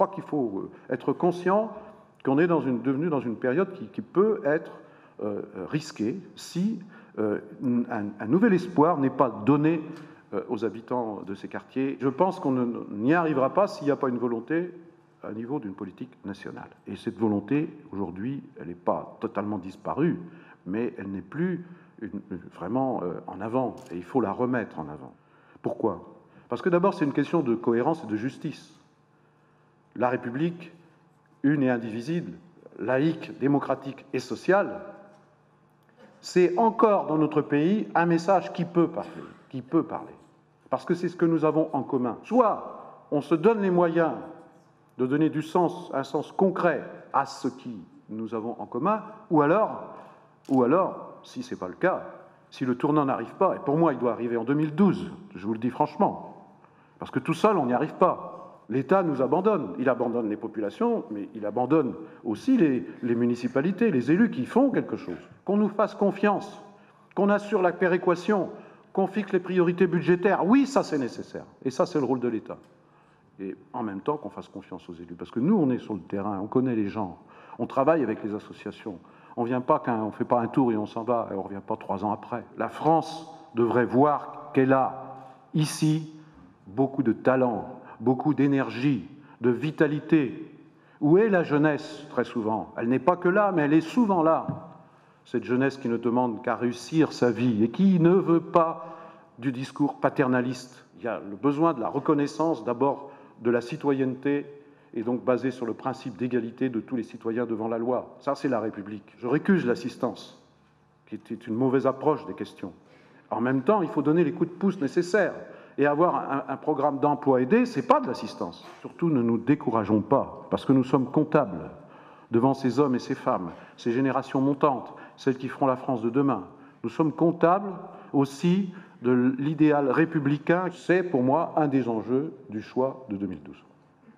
crois qu'il faut être conscient qu'on est devenu dans une période qui peut être risquée si un nouvel espoir n'est pas donné aux habitants de ces quartiers. Je pense qu'on n'y arrivera pas s'il n'y a pas une volonté à niveau d'une politique nationale. Et cette volonté, aujourd'hui, elle n'est pas totalement disparue, mais elle n'est plus vraiment en avant, et il faut la remettre en avant. Pourquoi ? Parce que d'abord, c'est une question de cohérence et de justice. La République, une et indivisible, laïque, démocratique et sociale, c'est encore dans notre pays un message qui peut parler. Parce que c'est ce que nous avons en commun. Soit on se donne les moyens de donner du sens, un sens concret à ce qui nous avons en commun, ou alors, si ce n'est pas le cas, si le tournant n'arrive pas, et pour moi il doit arriver en 2012, je vous le dis franchement, parce que tout seul on n'y arrive pas. L'État nous abandonne, il abandonne les populations, mais il abandonne aussi les municipalités, les élus qui font quelque chose. Qu'on nous fasse confiance, qu'on assure la péréquation, qu'on fixe les priorités budgétaires, oui, ça c'est nécessaire, et ça c'est le rôle de l'État. Et en même temps qu'on fasse confiance aux élus, parce que nous on est sur le terrain, on connaît les gens, on travaille avec les associations, on ne fait pas un tour et on s'en va, et on ne revient pas 3 ans après. La France devrait voir qu'elle a ici beaucoup de talent, beaucoup d'énergie, de vitalité. Où est la jeunesse, très souvent? Elle n'est pas que là, mais elle est souvent là. Cette jeunesse qui ne demande qu'à réussir sa vie et qui ne veut pas du discours paternaliste. Il y a le besoin de la reconnaissance, d'abord de la citoyenneté, et donc basée sur le principe d'égalité de tous les citoyens devant la loi. Ça, c'est la République. Je récuse l'assistance, qui était une mauvaise approche des questions. En même temps, il faut donner les coups de pouce nécessaires. Et avoir un programme d'emploi aidé, ce n'est pas de l'assistance. Surtout, ne nous décourageons pas, parce que nous sommes comptables devant ces hommes et ces femmes, ces générations montantes, celles qui feront la France de demain. Nous sommes comptables aussi de l'idéal républicain. C'est pour moi un des enjeux du choix de 2012.